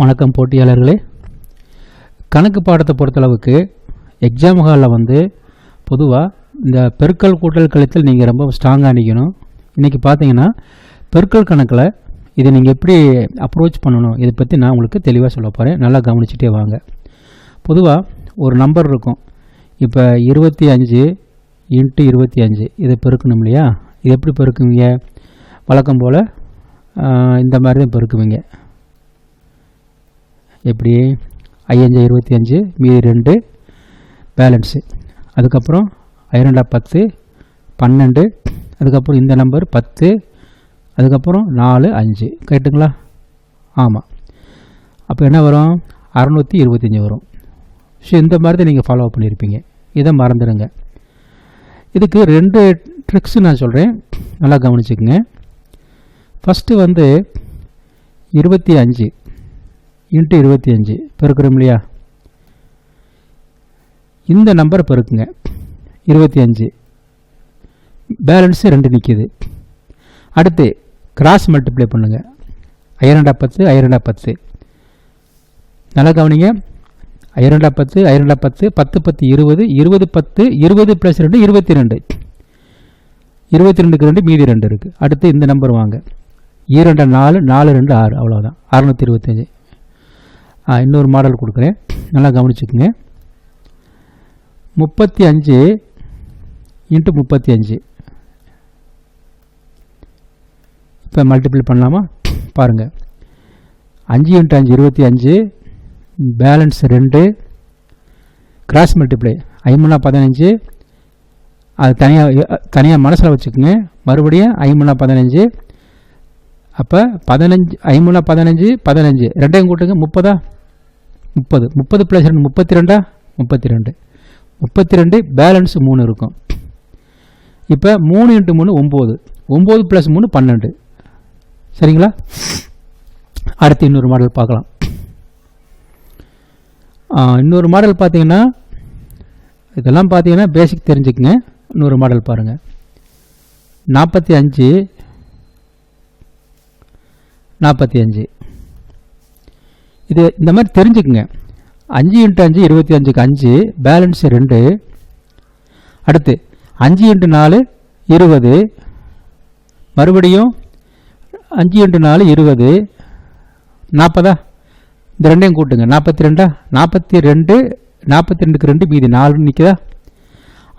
வணக்கம் போட்டியாளர்களே. கணக்கு பாடத்தை பொறுத்தளவுக்கு எக்ஸாம் ஹாலில் வந்து பொதுவாக இந்த பெருக்கல் கூட்டல் கழித்தல் நீங்கள் ரொம்ப ஸ்ட்ராங்காக நிற்கணும். இன்றைக்கி பார்த்தீங்கன்னா பெருக்கல் கணக்கில் இதை நீங்கள் எப்படி அப்ரோச் பண்ணணும் இதை பற்றி நான் உங்களுக்கு தெளிவாக சொல்ல போகிறேன். நல்லா கவனிச்சுட்டே வாங்க. பொதுவாக ஒரு நம்பர் இருக்கும். இப்போ 25 × 25 இதை பெருக்கணும் இல்லையா? இது எப்படி பெருக்குவீங்க? வழக்கம் போல் இந்த மாதிரி தான் பெருக்குவீங்க. எப்படி 5 25 மீதி 2 பேலன்ஸு, அதுக்கப்புறம் 2 10 12, அதுக்கப்புறம் இந்த நம்பர் 10, அதுக்கப்புறம் 4 5. கரெக்டுங்களா? ஆமாம். அப்போ என்ன வரும்? 625 வரும். ஸோ இந்த மாதிரி தான் நீங்கள் ஃபாலோ பண்ணியிருப்பீங்க. இதை மறந்துடுங்க. இதுக்கு 2 ட்ரிக்ஸ் நான் சொல்கிறேன், நல்லா கவனிச்சுக்கோங்க. ஃபஸ்ட்டு வந்து 25 × 25 பெருக்கிறோம் இல்லையா? இந்த நம்பரை பெருக்குங்க. 25 பேலன்ஸு 2 நிற்கிது. அடுத்து கிராஸ் மல்டிப்ளை பண்ணுங்கள். 2 10 2 10. நல்லா கவனிங்க. 2 10 2 10 10 10 20 20 10 20 + 2 22. 22க்கு 2 மீதி 2 இருக்குது. அடுத்து இந்த நம்பர் வாங்க. 2 4 4 2 6. அவ்வளோதான், 625. இன்னொரு மாடல் கொடுக்குறேன், நல்லா கவனிச்சுக்குங்க. 35 × 35 இப்போ மல்டிப்ளை பண்ணலாமா? பாருங்கள். 5 × 5 25, பேலன்ஸ் 2, கிராஸ் மல்டிப்ளை 5 15. அது தனியாக மனசில் வச்சுக்கோங்க. மறுபடியும் 5 15. அப்போ 15 5 15 15 ரெண்டையும் கூட்டுங்க. 30 30 30 + 2 32 32 32. பேலன்ஸ் 3 இருக்கும். இப்போ 3 × 3 9 9 + 3 12. சரிங்களா? அடுத்து இன்னொரு மாடல் பார்க்கலாம். இன்னொரு மாடல் பார்த்தீங்கன்னா, இதெல்லாம் பார்த்தீங்கன்னா பேசிக் தெரிஞ்சுக்குங்க. இன்னொரு மாடல் பாருங்கள். 45 45. இது இந்த மாதிரி தெரிஞ்சுக்குங்க. 5 × 5 25க்கு 5, பேலன்ஸ் 2. அடுத்து 5 × 4 20, மறுபடியும் 5 × 4 20 40. இந்த ரெண்டையும் கூட்டுங்க. 42 42 42க்கு 2 மீதி 4 நிற்குதா?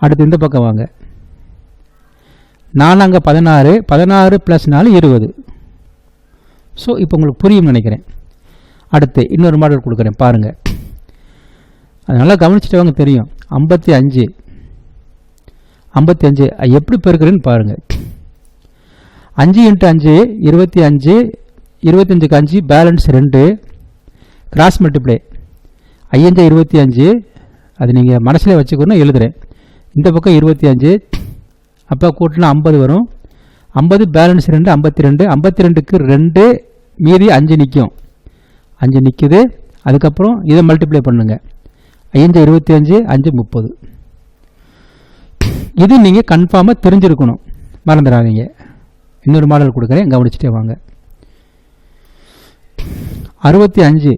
அடுத்து இந்த பக்கம் வாங்க. 4 அங்கே 16 16 + 4 20. ஸோ இப்போ உங்களுக்கு புரியும் நினைக்கிறேன். அடுத்து இன்னொரு மாடல் கொடுக்குறேன் பாருங்கள். அதனால் கவனிச்சுட்டு வாங்க, தெரியும். 55 55 எப்படி பெருக்கிறேன்னு பாருங்கள். 5 × 5 25 25க்கு 5, பேலன்ஸ் 2, கிராஸ் மல்டிப்ளை 5 25. அது நீங்கள் மனசில் வச்சுக்கணும், எழுதுகிறேன். இந்த பக்கம் 25, அப்போ கூட்டினா 50 வரும். 50 பேலன்ஸ் 2 52. 52க்கு 2 மீதி 5 நிற்கும். 5 நிற்குது. அதுக்கப்புறம் இதை மல்டிப்ளை பண்ணுங்க. 5 25 5 30. இது நீங்கள் கன்ஃபார்மாக தெரிஞ்சிருக்கணும், மறந்துடாதீங்க. இன்னொரு மாடல் கொடுக்குறேன், கவனிச்சுட்டே வாங்க. 65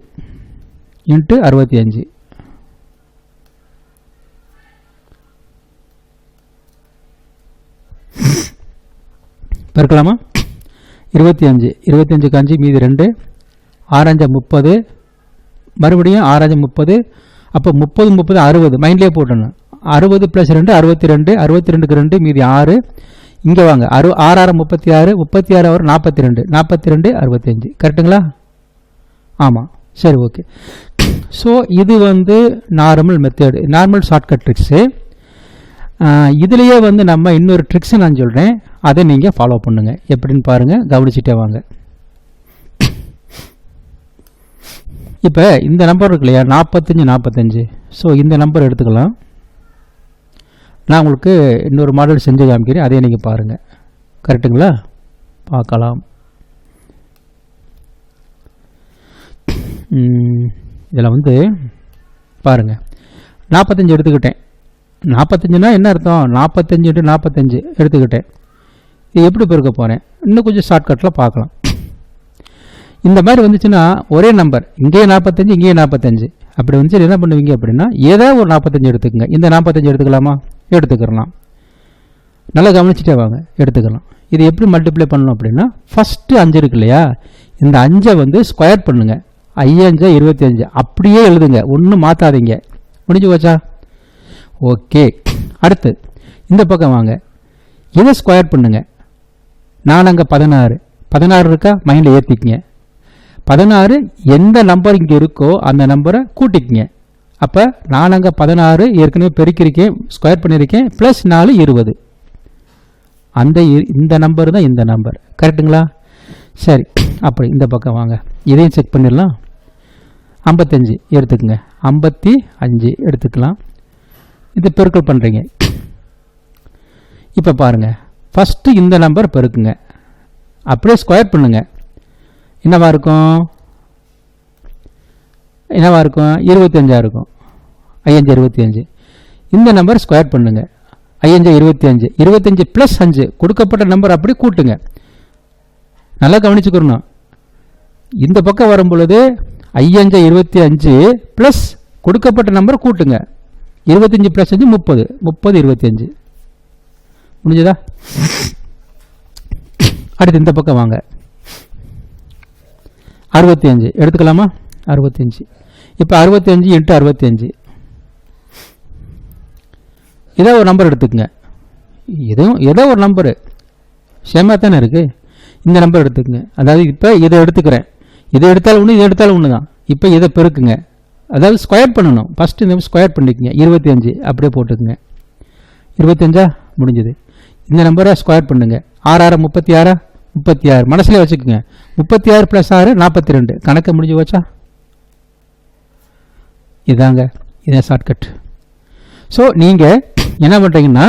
× 65 பெருக்கலாமா? 25 25க்கு 5 மீதி 2, 6 5 30, மறுபடியும் 6 5 30. அப்போ 30 30 60. மைண்ட்லேயே போட்டணும். 60 + 2 62 62க்கு 2 மீதி 6. இங்கே வாங்க. 6 6 36 36 வரும் 42 42 65. கரெக்டுங்களா? ஆமாம். சரி, ஓகே. ஸோ இது வந்து normal method, normal shortcut tricks. இதுலேயே வந்து நம்ம இன்னொரு ட்ரிக்ஸை நான் சொல்கிறேன், அதை நீங்கள் ஃபாலோ பண்ணுங்கள். எப்படின்னு பாருங்கள், கவனிச்சுட்டே வாங்க. இப்போ இந்த நம்பர் இருக்கு இல்லையா, 45 45. ஸோ இந்த நம்பர் எடுத்துக்கலாம். நான் உங்களுக்கு இன்னொரு மாடல் செஞ்சு காமிக்கிறேன், அதே நீங்கள் பாருங்கள். கரெக்டுங்களா? பார்க்கலாம். இதில் வந்து பாருங்கள். 45 எடுத்துக்கிட்டேன். 45னா என்ன அர்த்தம்? 45 × 45 எடுத்துக்கிட்டேன். இது எப்படி பெருக்க போகிறேன்? இன்னும் கொஞ்சம் ஷார்ட்கட்டில் பார்க்கலாம். இந்த மாதிரி வந்துச்சுன்னா ஒரே நம்பர் இங்கேயே 45 இங்கேயே 45 அப்படி வந்துச்சு என்ன பண்ணுவீங்க அப்படின்னா ஏதாவது ஒரு 45 எடுத்துக்கங்க. இந்த 45 எடுத்துக்கலாமா? எடுத்துக்கலாம். நல்லா கவனிச்சுட்டே வாங்க, எடுத்துக்கலாம். இது எப்படி மல்டிப்ளை பண்ணணும் அப்படின்னா ஃபஸ்ட்டு 5 இருக்கு இல்லையா, இந்த 5 வந்து ஸ்கொயர் பண்ணுங்க. 5 25 அப்படியே எழுதுங்க, ஒன்றும் மாற்றாதீங்க. முடிஞ்சு போச்சா? ஓகே. அடுத்து இந்த பக்கம் வாங்க, இதை ஸ்கொயர் பண்ணுங்க. நான் அங்கே 16 இருக்கா, மைண்டில் ஏற்றிக்கிங்க. 16 எந்த நம்பர் இங்கே இருக்கோ அந்த நம்பரை கூட்டிக்கிங்க. அப்போ நான் அங்கே 16 ஏற்கனவே பெருக்கியிருக்கேன், ஸ்கொயர் பண்ணியிருக்கேன், ப்ளஸ் 4 20. இந்த நம்பர் தான் இந்த நம்பர். கரெக்டுங்களா? சரி, அப்படி இந்த பக்கம் வாங்க, இதையும் செக் பண்ணிடலாம். 55 எடுத்துக்கங்க, 55 எடுத்துக்கலாம். இது பெருக்கல் பண்ணுறீங்க. இப்போ பாருங்கள், ஃபஸ்ட்டு இந்த நம்பர் பெருக்குங்க, அப்படியே ஸ்கொயர் பண்ணுங்க. என்னவா இருக்கும்? 25 இருக்கும். 5 25. இந்த நம்பர் ஸ்கொயர் பண்ணுங்க. 5 25. 25 ப்ளஸ் 5 கொடுக்கப்பட்ட நம்பர் அப்படி கூட்டுங்க. நல்லா கவனிச்சுக்கணும். இந்த பக்கம் வரும் பொழுது 5 25 ப்ளஸ் கொடுக்கப்பட்ட நம்பர் கூட்டுங்க. 25 ப்ளஸ் 5 30. 30 25. முடிஞ்சதா? அடுத்து இந்த பக்கம் வாங்க, 65 எடுத்துக்கலாமா? 65. இப்போ 65 × 65. ஏதோ ஒரு நம்பர் எடுத்துக்கங்க. ஏதோ ஒரு நம்பரு சேமாக தானே இருக்குது. இந்த நம்பர் எடுத்துக்கங்க. அதாவது இப்போ இதை எடுத்துக்கிறேன், இதை எடுத்தாலும் ஒன்று, இதை எடுத்தாலும் ஒன்று தான். இப்போ இதை பெருக்குங்க, அதாவது ஸ்கொயர் பண்ணணும். ஃபஸ்ட்டு இந்த ஸ்கொயர் பண்ணிக்கங்க. 25 அப்படியே போட்டுக்குங்க. 25 முடிஞ்சது. இந்த நம்பரை ஸ்கொயர் பண்ணுங்க. 6 36 36 மனசுல வச்சுக்கோங்க. 36 + 6 42. கணக்கு முடிஞ்சு போச்சா? இதாங்க, இதான் ஷார்ட்கட். ஸோ நீங்கள் என்ன பண்ணுறீங்கன்னா,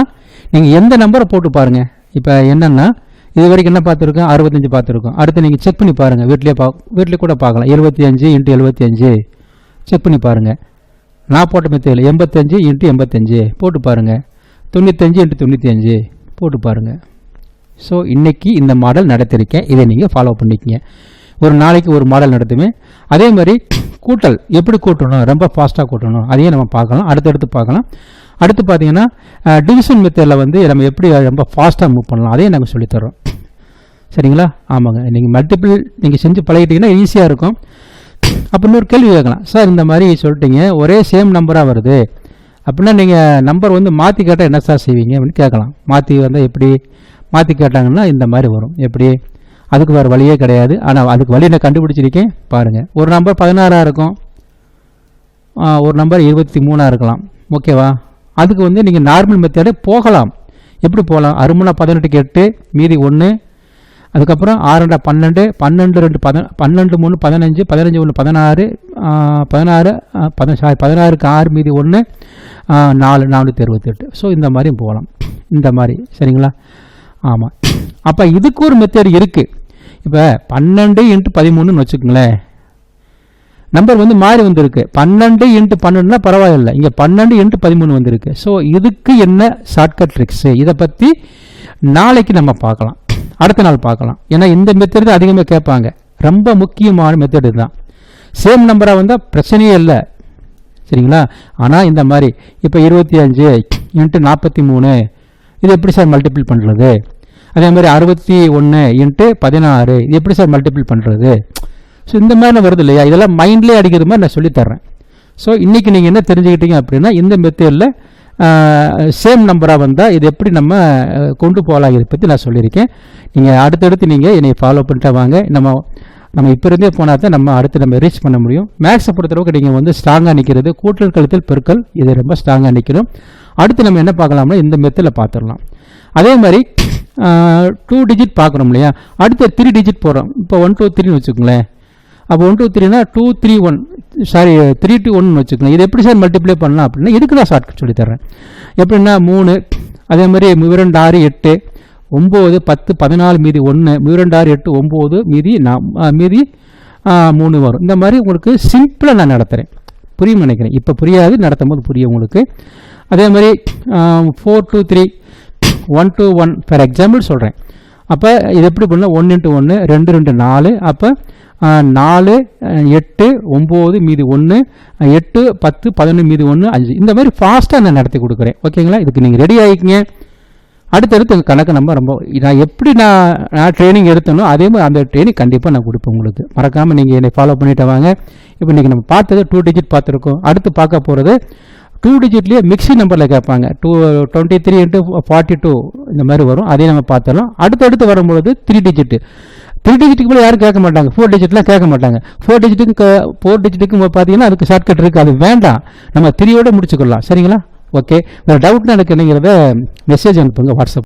நீங்கள் எந்த நம்பரை போட்டு பாருங்கள். இப்போ என்னென்னா இது வரைக்கும் என்ன பார்த்துருக்கோம்? 65 பார்த்துருக்கோம். அடுத்து நீங்கள் செக் பண்ணி பாருங்கள், வீட்லேயே கூட பார்க்கலாம். 75 × 75 செக் பண்ணி பாருங்கள். நான் போட்ட மெத்தேடில் 85 × 85 போட்டு பாருங்கள். 95 × 95 போட்டு பாருங்கள். ஸோ இன்றைக்கி இந்த மாடல் நடத்திருக்கேன், இதை நீங்கள் ஃபாலோ பண்ணிக்கங்க. ஒரு நாளைக்கு ஒரு மாடல் நடத்துவேன். அதே மாதிரி கூட்டல் எப்படி கூட்டணும், ரொம்ப ஃபாஸ்ட்டாக கூட்டணும், அதையும் நம்ம பார்க்கலாம், அடுத்தடுத்து பார்க்கலாம். அடுத்து பார்த்தீங்கன்னா டிவிஷன் மெத்தடில் வந்து நம்ம எப்படி ரொம்ப ஃபாஸ்ட்டாக மூவ் பண்ணலாம், அதையும் நாங்கள் சொல்லித்தரோம். சரிங்களா? ஆமாங்க, நீங்கள் மல்டிபிள் நீங்கள் செஞ்சு பழகிட்டீங்கன்னா ஈஸியாக இருக்கும். அப்போ இன்னொரு கேள்வி கேட்கலாம், சார் இந்த மாதிரி சொல்லிட்டீங்க ஒரே சேம் நம்பராக வருது அப்படின்னா நீங்கள் நம்பர் வந்து மாற்றி கேட்டால் என்ன சார் செய்வீங்க அப்படின்னு கேட்கலாம். மாற்றி வந்தால் எப்படி மாற்றி கேட்டாங்கன்னா இந்த மாதிரி வரும். எப்படி? அதுக்கு வேறு வழியே கிடையாது. ஆனால் அதுக்கு வழி நான் கண்டுபிடிச்சிருக்கேன் பாருங்கள். ஒரு நம்பர் 16 இருக்கும், ஒரு நம்பர் 23 இருக்கலாம். ஓகேவா? அதுக்கு வந்து நீங்கள் நார்மல் மெத்தடே போகலாம். எப்படி போகலாம்? 6 18 8 மீதி 1, அதுக்கப்புறம் 6 12 12 2 12 3 15 15 1 16 16க்கு 6 மீதி 1 4 428. ஸோ இந்த மாதிரியும் போகலாம், இந்த மாதிரி. சரிங்களா? ஆமாம். அப்போ இதுக்கு ஒரு மெத்தட் இருக்குது. இப்போ 12 × 13ன்னு வச்சுக்கோங்களேன், நம்பர் வந்து மாறி வந்திருக்கு. 12 × 12னா பரவாயில்லை, இங்கே 12 × 13 வந்திருக்கு. ஸோ இதுக்கு என்ன ஷார்ட்கட் ட்ரிக்ஸு, இதை பற்றி நாளைக்கு நம்ம பார்க்கலாம், அடுத்த நாள் பார்க்கலாம். ஏன்னா இந்த மெத்தட் தான் அதிகமாக கேட்பாங்க. ரொம்ப முக்கியமான மெத்தட் தான். சேம் நம்பராக வந்தால் பிரச்சனையே இல்லை. சரிங்களா? ஆனால் இந்த மாதிரி இப்போ 25 × 43 இது எப்படி சார் மல்டிபிள் பண்ணுறது? அதே மாதிரி 61 × 16 இது எப்படி சார் மல்டிபிள் பண்ணுறது? ஸோ இந்த மாதிரி வருது இல்லையா, இதெல்லாம் மைண்ட்லேயே அடிக்கிற மாதிரி நான் சொல்லித்தர்றேன். ஸோ இன்றைக்கி நீங்கள் என்ன தெரிஞ்சுக்கிட்டீங்க அப்படின்னா, இந்த மெத்தடில் சேம் நம்பராக வந்தால் இது எப்படி நம்ம கொண்டு போகலாம், இதை பற்றி நான் சொல்லியிருக்கேன். நீங்கள் அடுத்தடுத்து நீங்கள் என்னை ஃபாலோ பண்ணிட்டா வாங்க. நம்ம இப்போ இருந்தே போனால் தான் நம்ம அடுத்து நம்ம ரீச் பண்ண முடியும். மேக்ஸை பொறுத்தளவுக்கு நீங்கள் வந்து ஸ்ட்ராங்காக நிற்கிறது, கூட்டல் கழித்தல் பெருக்கல், இது ரொம்ப ஸ்ட்ராங்காக நிற்கணும். அடுத்து நம்ம என்ன பார்க்கலாம்னா இந்த மெத்தடில் பார்த்துடலாம். அதே மாதிரி 2 டிஜிட் பார்க்குறோம் இல்லையா, அடுத்து 3 டிஜிட் போகிறோம். இப்போ 1 2 3ன்னு வச்சுக்கோங்களேன். அப்போ 1 2 3னா 2 3 1 சாரி 3 2 1ன்னு வச்சுக்கோங்க. இது எப்படி சார் மல்டிப்ளை பண்ணலாம் அப்படின்னா இதுக்கு தான் ஷார்ட்கட் சொல்லித்தரேன். எப்படின்னா 3, அதே மாதிரி 2 6 8 9 10 14 மீதி 1 2 6 8 9 மீதி 3 வரும். இந்த மாதிரி உங்களுக்கு சிம்பிளாக நான் நடத்துகிறேன். புரியும் நினைக்கிறேன். இப்போ புரியாது, நடத்தும் போது புரியும் உங்களுக்கு. அதே மாதிரி 4 2 3 1 2 1 ஃபார் எக்ஸாம்பிள் சொல்கிறேன். அப்போ இது எப்படி பண்ணால் 1 × 1 2 2 4. அப்போ 4 8 9 மீதி 1 8 10 11 மீதி 1 5. இந்த மாதிரி ஃபாஸ்ட்டாக நான் நடத்தி கொடுக்குறேன். ஓகேங்களா? இதுக்கு நீங்கள் ரெடி ஆகிக்கிங்க. அடுத்தடுத்து உங்கள் கணக்கு நம்ம ரொம்ப நான் எப்படி நான் ட்ரைனிங் எடுத்தனோ அதே மாதிரி அந்த ட்ரைனிங் கண்டிப்பாக நான் கொடுப்பேன் உங்களுக்கு. மறக்காமல் நீங்கள் என்னை ஃபாலோ பண்ணிட்டு வாங்க. இப்போ இன்றைக்கி நம்ம பார்த்தது 2 டிஜிட் பார்த்துருக்கோம். அடுத்து பார்க்க போகிறது 2 டிஜிட்லேயே மிக்ஸி நம்பரில் கேட்பாங்க. 23 × 42 இந்த மாதிரி வரும். அதையும் நம்ம பார்த்துடலாம். அடுத்தடுத்து வரும்பொழுது 3 டிஜிட்டு 3 டிஜிட்டுக்கு மேலே யாரும் கேட்க மாட்டாங்க. 4 டிஜிட்லாம் கேட்க மாட்டாங்க. 4 டிஜிட்டுக்கு பார்த்தீங்கன்னா அதுக்கு ஷார்ட்கட் இருக்குது. அது வேண்டாம், நம்ம 3யோட முடிச்சுக்கலாம். சரிங்களா? ஓகே. வேறு டவுட்னா எனக்கு என்னங்கிறத மெசேஜ் அனுப்புங்க வாட்ஸ்அப்.